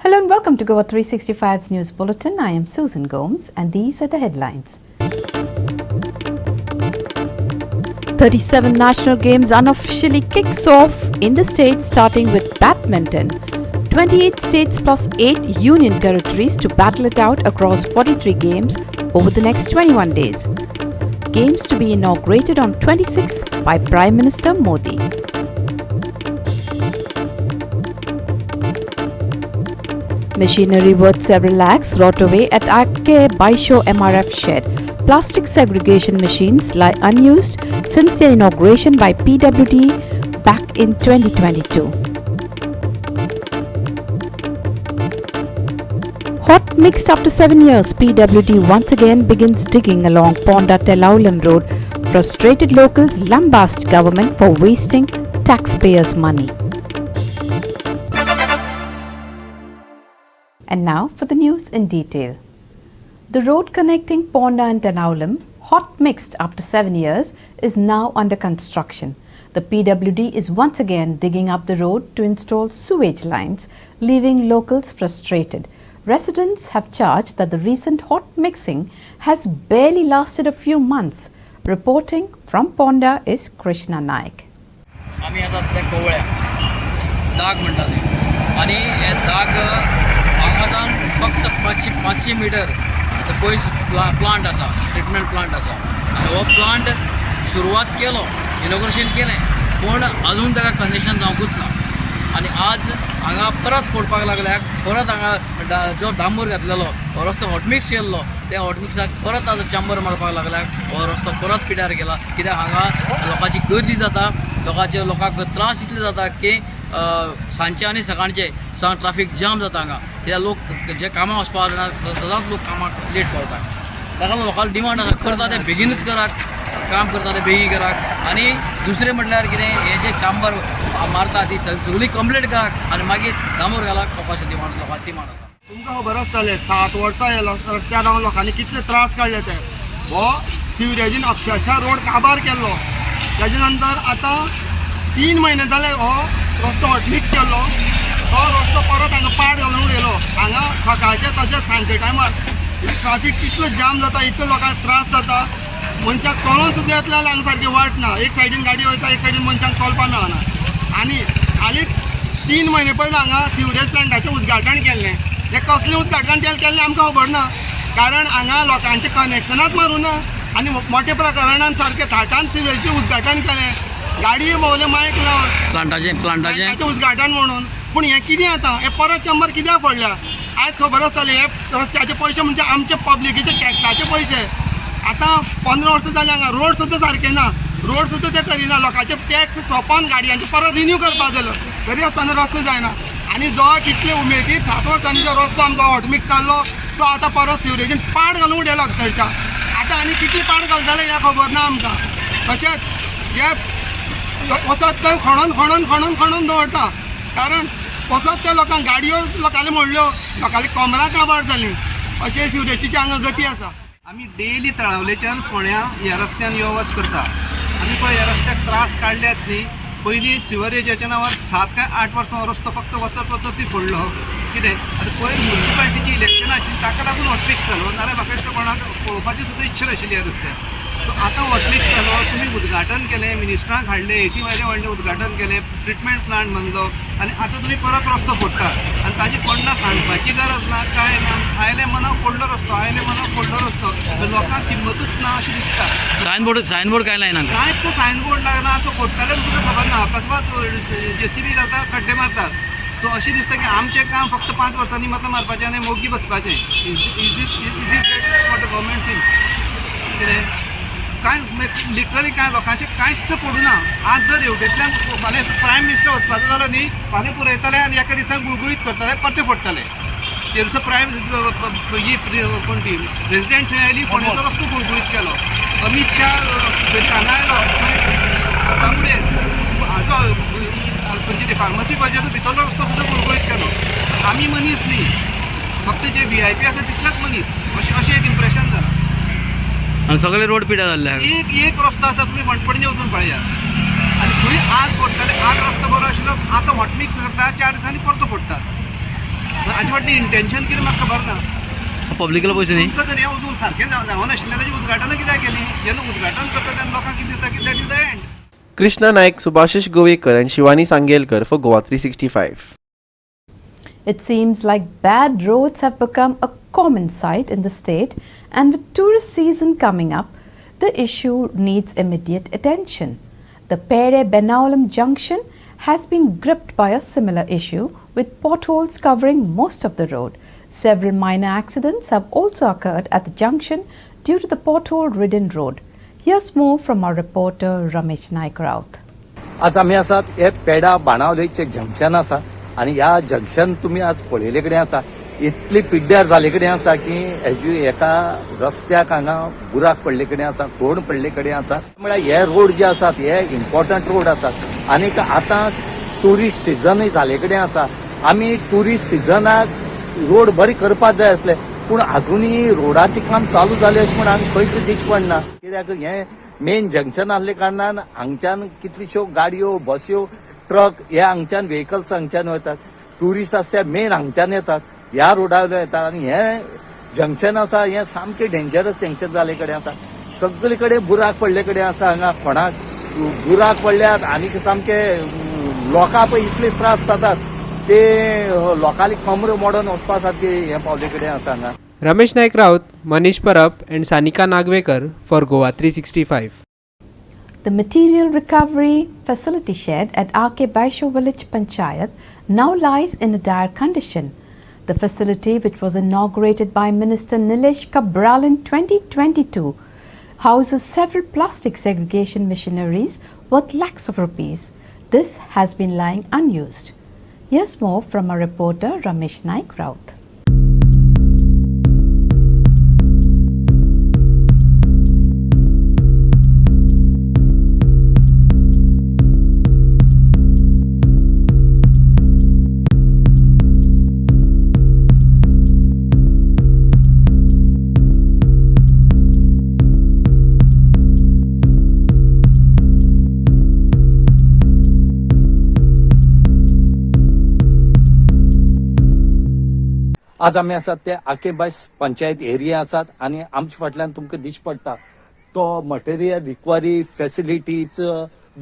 Hello and welcome to Goa365's News Bulletin. I am Susan Gomes and these are the headlines. 37 national games unofficially kicks off in the state starting with badminton. 28 states plus 8 union territories to battle it out across 43 games over the next 21 days. Games to be inaugurated on 26th by Prime Minister Modi. Machinery worth several lakhs rot away at Akke Baisho MRF shed. Plastic segregation machines lie unused since their inauguration by PWD back in 2022. Hot mixed after 7 years, PWD once again begins digging along Ponda Telaulim Road. Frustrated locals lambast government for wasting taxpayers' money. And now for the news in detail. The road connecting Ponda and Tenaulim, hot mixed after 7 years, is now under construction. The PWD is once again digging up the road to install sewage lines, leaving locals frustrated. Residents have charged that the recent hot mixing has barely lasted a few months. Reporting from Ponda is Krishna Naik. हांगासान फक्त 500 metre पयस plant आसा, treatment plant आसा आनी हो plant सुरवात केलो, inauguration केलें, पूण अजून ताका कनेक्शन जावंकूच ना. आनी आज हांगा परत फोडपाक लागल्याक, परत हांगा जो डांबूर घातलेलो हो रस्तो हॉटमिक्स केल्लो, त्या हॉटमिक्साक परत आतां चांबर मारपाक लागल्याक हो रस्तो परत पिड्यार केला. कित्याक हांगा लोकांची गर्दी जाता, लोकांक त्रास इतले जाता की सांजचे आनी सकाळचे ट्राफीक जाम जाता. हांगा कित्याक लोक जे कामां वचपाक जायना, सदांच लोक कामाक लेट पावता. ताका लोकांक डिमांड आसा, करता ते बेगीनच करात, काम करता ते बेगीन करात. आनी दुसरें म्हटल्यार कितें, हे जे चांबर मारता ती सगळी कंप्लीट करात आनी मागीर डांबूर घालात, लोकांची डिमांड आसा. तुमकां खबर आसतलें 7 वर्सां हे रस्त्यार रावन लोकांनी कितले त्रास काडले ते. हो सिवरेजीन अक्षरशः रोड काबार केल्लो. ताजे नंतर आतां 3 म्हयने जाले हो रस्तो हॉटमिक्स केल्लो. तो रस्तो परत हांगा पाड घालून उडयलो. हांगा सकाळचे तशेंच सांजचे टायमार ट्राफीक कितलो जाम जाता, इतलो लोकांक त्रास जाता. मनशाक चलोन सुद्दां येतले जाल्यार हांगा सारकें वाट ना. एक सायडीन गाडी वयता, एक सायडीन मनशांक चलपाक मेळना. आनी हालींच 3 म्हयने पयलीं हांगा सिवरेज प्लांटाचें उद्घाटन केल्लें. तें कसलें उद्घाटन केल्लें आमकां खबर ना, कारण हांगा लोकांचें कनेक्शनाच मारूं ना. आनी मोठ्या प्रकारान सारकें थाटान सिवरेजीचें उद्घाटन केलें. गाडये भोंवले मायक लावन प्लांटाचें उद्घाटन म्हणून. पूण हें कितें आतां, हे परत चंबर कित्याक फोडल्या? आयज खबर आसतलें हे रस्त्याचे पयशे म्हणजे आमचे पब्लिकेचे टॅक्साचे पयशे. आतां 15 वर्सां जालीं हांगा रोड सुद्दां सारके ना, रोड सुद्दां ते करिना. लोकांचे टॅक्स सोंपोन गाडयांचे परत रिन्यू करपाक जालो, तरी आसतना रस्तो जायना. आनी जो कितले उमेदीर 7 वर्सांनी जो रस्तो आमकां हॉटमिक्स जाल्लो, तो आतां परत सिवरेजीन पाड घालून उडयलो अक्षरशः. आतां आनी कितली पाड घालतले हें खबर ना आमकां. तशेंच हे वचत ते खणून दवरता, कारण वचत ते लोकांक गाडयो लोकांनी मोडल्यो, लोकांनी कमरां काबार जालीं. अशें सिवरेजीची हांगा गती आसा. आमी डेली तळावलेच्यान फोण्या ह्या रस्त्यान यो वच करता. आमी पळय ह्या रस्त्याक त्रास काडल्यात न्ही. पयलीं सिवरेजाच्या नांवार 7 काय 8 वर्सां हो रस्तो फक्त वचत ती फोडलो. कितें आतां पयर म्युनिसिपालिटीची इलेक्शनां आशिल्लीं, ताका लागून हॉटमिक्स जालो. नाल्यार म्हाका दिसता कोणाक पळोवपाची सुद्दां इच्छा नाशिल्ली ह्या रस्त्याक. सो आतां हॉटमिक्स जालो, तुमी उद्घाटन केलें, मिनिस्टरांक हाडलें, येदी व्हडलें उद्घाटन केलें, ट्रिटमेंट प्लांट बांदलो, आनी आतां तुमी परत रस्तो फोडटा. आनी ताजी कोणाक सांगपाची गरज ना, कांय ना. आयले मनाक फोडलो रस्तो. लोकांक किंमतूच ना अशें दिसता. सायनबोर्ड काय लायना, कांयच सायनबोर्ड लागना. तो फोडटाले तुका खबर ना, अकस्मात JCB घालता, खड्डे मारतात. सो अशें दिसता की आमचें काम फक्त 5 वर्सांनी मात्र मारपाचें आनी मोगी बसपाचें. Is it what the government thinks? कितें कांय लिटरली कांय लोकांचें कांयच पडूं ना. आज जर येवगेंतल्यान फाल्यां प्रायम मिनिस्टर वचपाचो जालो न्ही, फाल्यां पुरयतले आनी एका दिसाक गुळगुळीत करतले, परते फोडटले. तेंचो प्रायम ही कोण ती प्रेसिडेंट थंय आयली, फोंडेचो रस्तो गुळगुळीत केलो. अमित शाह हांगा आयलो, तांबडे हाजो खंयची ती फार्मसी कॉलेजाचो भितरलो रस्तो सुद्दां गुळगुळीत केलो. आमी मनीस न्ही, फक्त जे VIP आसा तितलेच मनीस, अशें एक इम्प्रेशन जालां. आनी सगळे रोड पिड्यार जाल्ले. एक रस्तो आसा, तुमी मणपणजे वचून पळयात. आनी खंय आज फोडटाले, आज रस्तो बरो आशिल्लो, आतां हॉटमिक्स करता, 4 दिसांनी परतो फोडटात. हाजे फाटली इंटेंशन कितें म्हाका खबर ना. पब्लिकला पयशे न्ही. तुमकां तर हें अजून सारकें जावं नाशिल्लें ताजें उद्घाटन कित्याक केली. जेन्ना उद्घाटन करता तेन्ना लोकांक कितें दिसता की that is the end. Krishna Naik, Subhashish Govekar and Shivani Sangelkar for Goa365. It seems like bad roads have become a common sight in the state, and with tourist season coming up, the issue needs immediate attention. The Pere-Benaulam junction has been gripped by a similar issue, with potholes covering most of the road. Several minor accidents have also occurred at the junction due to the pothole-ridden road. Here's more from our reporter Ramesh Naik Raut. आज आमी आसात हे पेडा बाणावलेचे junction आसा आणि ह्या junction तुम्ही आज पळयले कडेन आसा इतली पिड्ड्यार जाले कडेन आसा की हेजी एका रस्त्याक हांगा बुराक पडले कडेन आसा कोण पडले कडेन आसा म्हळ्यार हे रोड जे आसात हे इम्पॉर्टंट रोड आसात आणि आतां टुरिस्ट सिजनय जाले कडेन आसा आमी टुरिस्ट सिजनाक रोड बरी करपाक जाय आसले पूण अजूनही रोडाचे काम चालू झाले अशें म्हण हांगा खंयच दिश्ट पडना कित्याक हे मेन जंक्शन आसले कारणान हांगच्यान कितल्योश्यो गाडयो बस्यो ट्रक हे हांगच्यान व्हेकल्स हांगच्यान वतात टुरिस्ट आसता मेन हांगच्यान येतात ह्या रोडा वयल्यान येतात आनी हे जंक्शन आसा हे सामकें डेंजरस जंक्शन जाले कडेन आसा सगळे कडेन बुराक पडले कडेन आसा हांगा कोणाक बुराक पडल्यात आनी सामकें लोकांक पळय इतले त्रास जातात ते लोकांली कमरो मोडून वचपा सारके हे पावले कडेन आसा हांगा. Ramesh Naik Raut, Manish Parab and Sanika Nagvekar for Goa365. The material recovery facility shed at R.K. Baisho Village Panchayat now lies in a dire condition. The facility, which was inaugurated by Minister Nilesh Kabral in 2022, houses several plastic segregation machineries worth lakhs of rupees. This has been lying unused. Here's more from our reporter Ramesh Naik Raut. आज आमी आसात ते आकेबास panchayat area आसात आणि आमच्या फाटल्यान तुमकां दिश्ट पडटा तो मटेरियल रिकवरी फॅसिलिटीच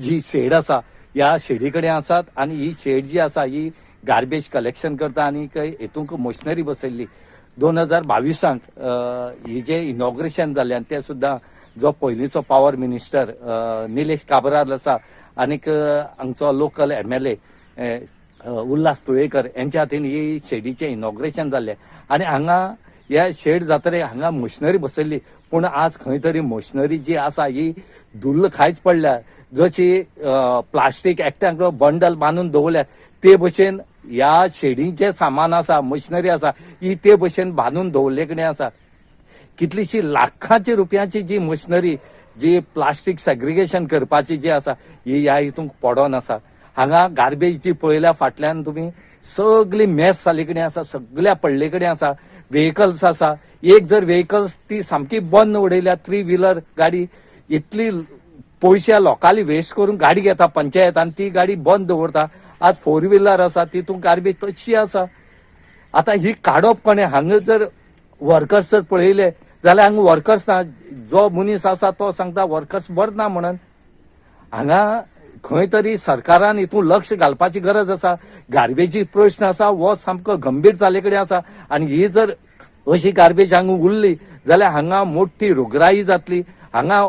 जी शेड आसा ह्या शेडी कडेन आसात आणि ही शेड जी आसा ही गार्बेज कलेक्शन करता आणि हेतूंक मशिनरी बसयल्ली 2022 ही जे इनॉग्रेशन जाल्ले आनी ते सुद्दां जो पयलींचो पॉवर मिनिस्टर निलेश काब्राल आसा आनीक हांगचो लोकल MLA उल्हास तुळेकर यांच्या हातीन ही शेडीचे इनॉग्रेशन जाल्ले आणि हांगा ह्या शेड जातरे हांगा मशिनरी बसयल्ली पूण आज खंय तरी मशिनरी जी आसा ही धुल्ल खायच पडल्या जशी प्लास्टीक एकट्याक बंडल बांदून दवरल्या ते भशेन ह्या शेडीचे सामान आसा मशिनरी आसा ही ते भशेन बांदून दवरले कडेन आसा कितलीशी लाखांची रुपयांची जी मशिनरी जी प्लास्टीक सेग्रिगेशन करपाची जी आसा ही ह्या हितूंक पडोन आसा हांगा गार्बेज जी पळयल्या फाटल्यान तुम्ही सगळी मेस जाले कडेन आसा सगळ्या पडले कडेन आसा व्हेकल्स आसा एक जर व्हेकल्स ती सामकी बंद उडयल्या 3 व्हीलर गाडी इतली पयशे लोकांली वेस्ट करून गाडी घेता पंचायत आनी ती गाडी बंद दवरता आज 4 व्हीलर आसा तितून गार्बेज तशी आसा आता ही काडप कोणे हांगा जर वर्कर्स जर पळयले जाल्यार हांगा वर्कर्स ना जो मनीस आसा तो सांगता वर्कर्स बरे ना म्हणून हांगा खंय तरी सरकारान हितून लक्ष घालपाची गरज आसा गार्बेजी प्रश्न आसा वो सामको गंभीर जाले कडेन आसा आनी ही जर अशी गार्बेज हांगा उरली जाल्यार हांगा मोठी रोगराई जातली हांगा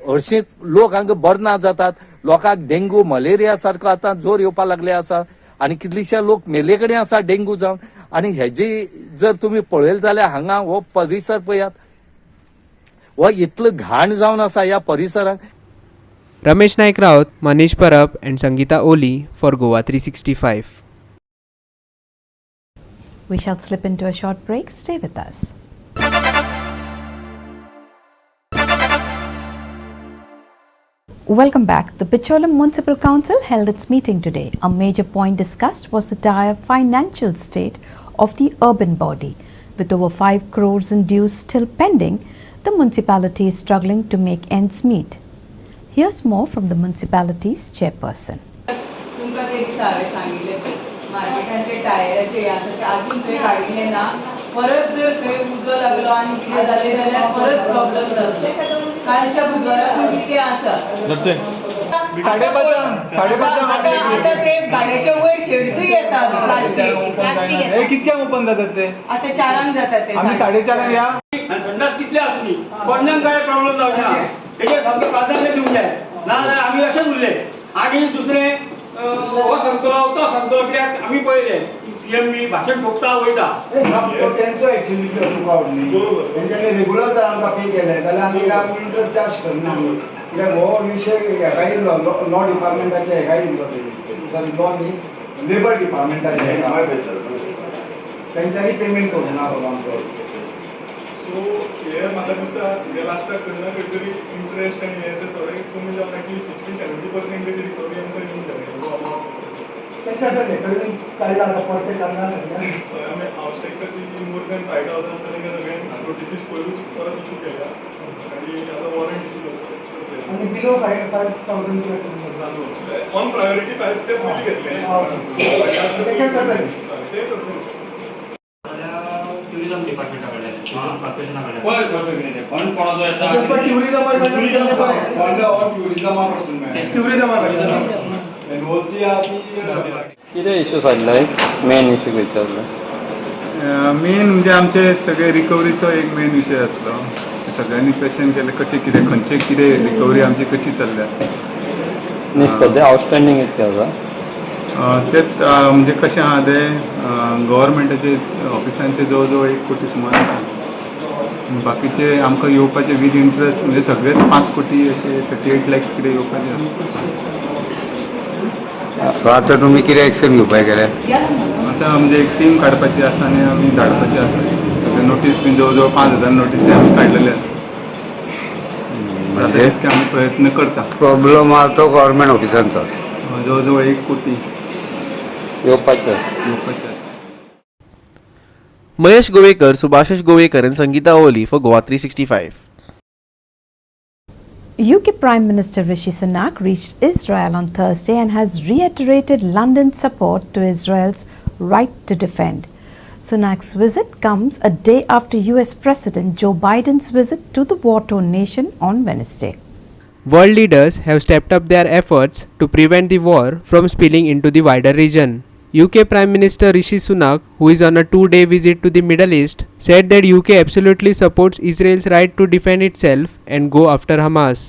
हरशीं लोक हांगा बरे ना जातात लोकांक डेंगू मलेरिया सारको आतां जोर येवपाक लागले आसा आनी कितलेशे लोक मेले कडेन आसा डेंगू जावन आनी हेजी जर तुमी पळयले जाल्यार हांगा हो परिसर पळयात हो इतलो घाण जावन आसा ह्या परिसराक. Ramesh Naik Raut, Manish Parab and Sangeeta Oli for Goa365. We shall slip into a short break. Stay with us. Welcome back. The Bicholim Municipal Council held its meeting today. A major point discussed was the dire financial state of the urban body. With over 5 crores in dues still pending, the municipality is struggling to make ends meet. Here's more from the municipality's chairperson. तुमकां ते दिसा हांवें सांगिल्लें मार्केटान ते टायराचे आसा ते आजून थंय काडिल्ले ना परत जर थंय उजो लागलो आनी कितें जालें जाल्यार परत प्रॉब्लेम जातलो कालच्या बुधवाराक कितें आसा आतां ते गाड्याच्या वयर शेड्सूय येतात प्लास्टीक कितक्यांक ओपन जातात ते आतां 4 जातात ते आमी 4:30 या आणि संडास कितले आसली कोणाक काय प्रॉब्लेम जावना तेजेर सामकें प्राधान्य दिवंक जाय नाजाल्यार आमी अशेंच उरले आणि दुसरें हो सांगतलो तो सांगतलो कित्याक आमी पळयले सीएम बी भाशण ठोकता वयता तेंचो एक्चुअली तुका आवडली तेंच्यानी रेगुलर जर आमकां पे केले जाल्यार आमी इंट्रस्ट चार्ज करना कित्याक हो विशय हेका येयलो लॉ डिपार्टमेंटाचे हेका येयलो सॉरी लॉ न्ही लेबर डिपार्टमेंटाचे तेंच्यांनी पेमेंट करूंक ना आमचो सो हे म्हाका दिसता हे लास्टाक करना खंय तरी इंट्रस्ट आनी हे ते थोडे कमी जावन की 60-70% रिकवरी आमकां येवंक जाय तेंकां लेटरी काडला आतां परते काडना आमी हावस मोर दॅन 5,000 आसा सगळें नोटिसीस पयरूच परत इशू केल्या आनी आतां वॉरंट इशू आनी बिलो 5,000 ऑन प्रायोरिटी 5 ते पयलीं घेतले ते करतले टुरिझम डिपार्टमेंटा कडल्यान कॉर्पोरेशना कडल्यान फंड कोणाचो येता कितें इश्यूज आसले मेन इश्यू विचारलो मेन म्हणजे आमचे सगळे रिकवरीचो एक मेन विशय आसलो सगळ्यांनी क्वेश्चन केले कशें कितें खंयचे कितें रिकवरी आमची कशी चल्ल्या न्ही सद्या आउटस्टँडींग इतकें आसा तेच म्हणजे कशें आहा ते गव्हर्मेंटाचे ऑफिसांचे जवळ जवळ 1 कोटी सुमार आसा बाकीचे आमकां येवपाचे विथ इंट्रस्ट म्हणजे सगळेच 5 कोटी अशे 38 लॅक्स कितें येवपाचे आसा आतां तुमी कितें एक्शन घेवपाक गेले आतां म्हणजे एक टीम काडपाची आसा आनी आमी धाडपाची आसा सगळे नोटीस बीन जवळ जवळ 5,000 नोटीसी आमी काडलेले आसा आतां इतके आमी प्रयत्न करता प्रॉब्लम आहा तो गव्हर्मेंट ऑफिसांचो जवळ जवळ 1 कोटी येवपाचे Mahesh Govekar, Subhashish Govekar and Sangeeta Oli for Goa365. UK Prime Minister Rishi Sunak reached Israel on Thursday and has reiterated London's support to Israel's right to defend. Sunak's visit comes a day after US President Joe Biden's visit to the war-torn nation on Wednesday. World leaders have stepped up their efforts to prevent the war from spilling into the wider region. UK Prime Minister Rishi Sunak, who is on a 2-day visit to the Middle East, said that UK absolutely supports Israel's right to defend itself and go after Hamas.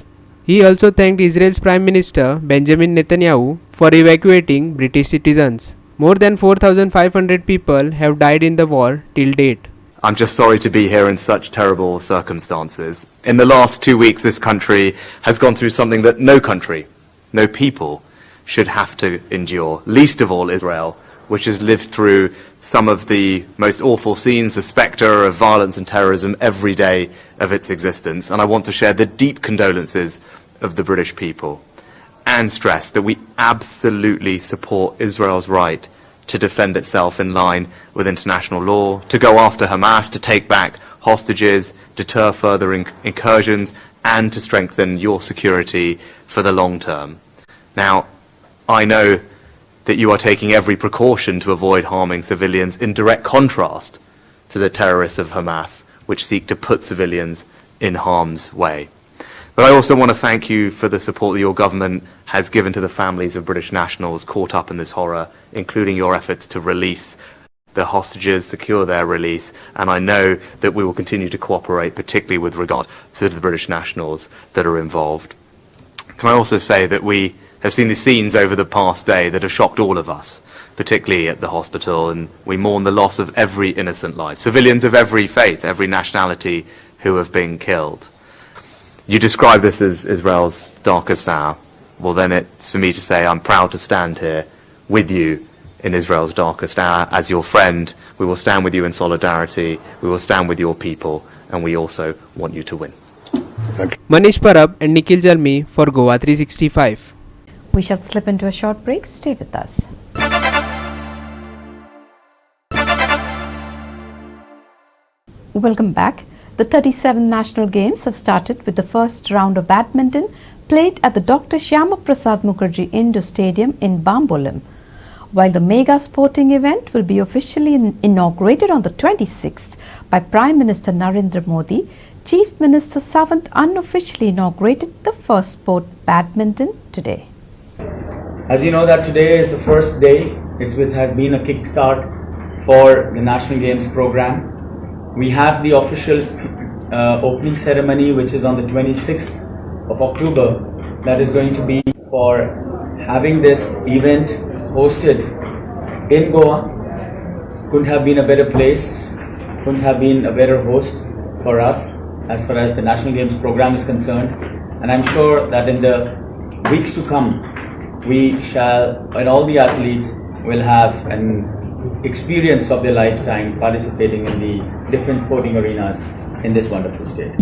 He also thanked Israel's Prime Minister Benjamin Netanyahu for evacuating British citizens. More than 4,500 people have died in the war till date. I'm just sorry to be here in such terrible circumstances. In the last 2 weeks, this country has gone through something that no country, no people should have to endure, least of all Israel, which has lived through some of the most awful scenes, the spectre of violence and terrorism every day of its existence. And I want to share the deep condolences of the British people and stress that we absolutely support Israel's right to defend itself in line with international law, to go after Hamas, to take back hostages, deter further incursions, and to strengthen your security for the long term. Now, I know that you are taking every precaution to avoid harming civilians, in direct contrast to the terrorists of Hamas, which seek to put civilians in harm's way. But I also want to thank you for the support that your government has given to the families of British nationals caught up in this horror, including your efforts to release the hostages, secure their release, and I know that we will continue to cooperate, particularly with regard to the British nationals that are involved. Can I also say that we have seen the scenes over the past day that have shocked all of us, particularly at the hospital, and we mourn the loss of every innocent life, civilians of every faith, every nationality who have been killed. You describe this as Israel's darkest hour. Well, then it's for me to say I'm proud to stand here with you in Israel's darkest hour. As your friend, we will stand with you in solidarity, we will stand with your people, and we also want you to win. Manish Parab and Nikhil Jalmi for Goa365. We shall slip into a short break. Stay with us. Welcome back. The 37 national games have started with the first round of badminton played at the Dr. Shyama Prasad Mukherjee Indoor Stadium in Bambolim. while the mega sporting event will be officially inaugurated on the 26th by Prime Minister Narendra Modi. Chief Minister Sawant unofficially inaugurated the first sport, badminton, today. As you know that today is the first day which has been a kickstart for the National Games program. We have the official opening ceremony which is on the 26th of October, that is going to be for having this event hosted in Goa. Couldn't have been a better place, couldn't have been a better host for us as far as the National Games program is concerned, and I'm sure that in the weeks to come we shall, and all the athletes will have an experience of their lifetime participating in the different sporting arenas in this wonderful state.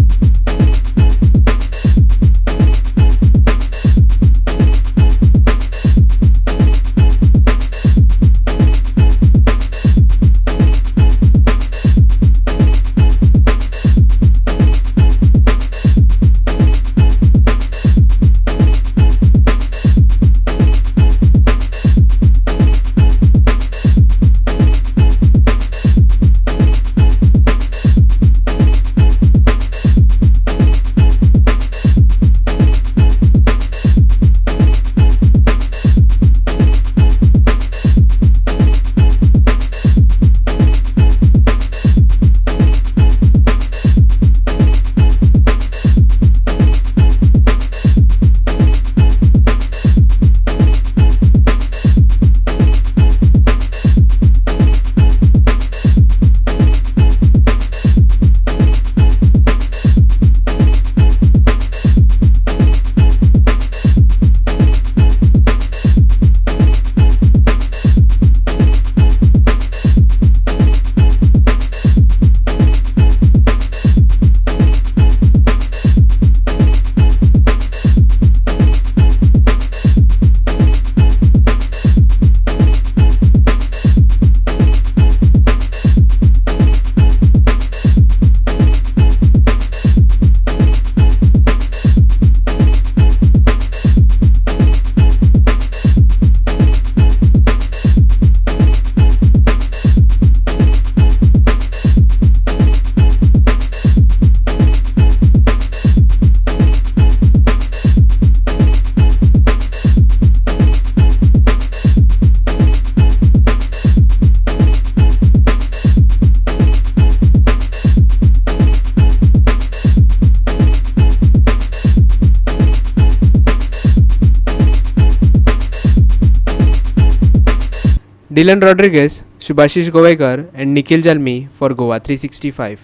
Dylan Rodriguez, Subhashish Govekar and Nikhil Jalmi for Goa365.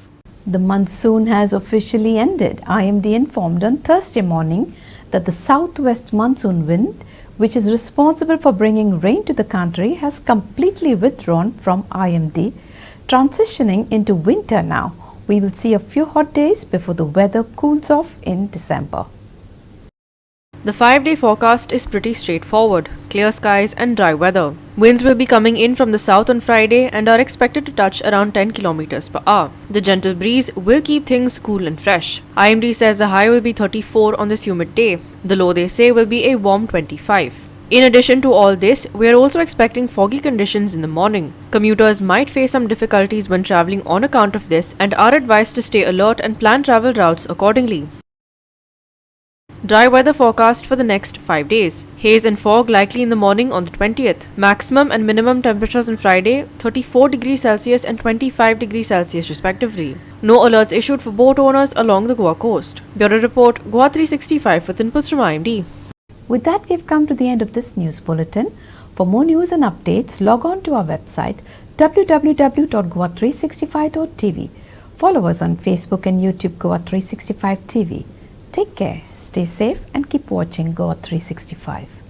The monsoon has officially ended. IMD informed on Thursday morning that the southwest monsoon wind, which is responsible for bringing rain to the country, has completely withdrawn from IMD, transitioning into winter now. We will see a few hot days before the weather cools off in December. The 5-day forecast is pretty straightforward, clear skies and dry weather. Winds will be coming in from the south on Friday and are expected to touch around 10 km per hour. The gentle breeze will keep things cool and fresh. IMD says the high will be 34 on this humid day. The low, they say, will be a warm 25. In addition to all this, we are also expecting foggy conditions in the morning. Commuters might face some difficulties when travelling on account of this and are advised to stay alert and plan travel routes accordingly. Dry weather forecast for the next 5 days. Haze and fog likely in the morning on the 20th. Maximum and minimum temperatures on Friday 34 degrees Celsius and 25 degrees Celsius respectively. No alerts issued for boat owners along the Goa coast. Bureau Report, Goa365 with inputs from IMD. With that, we've come to the end of this news bulletin. For more news and updates, log on to our website www.goa365.tv. Follow us on Facebook and YouTube Goa365 TV. Take care, stay safe and keep watching Goa365.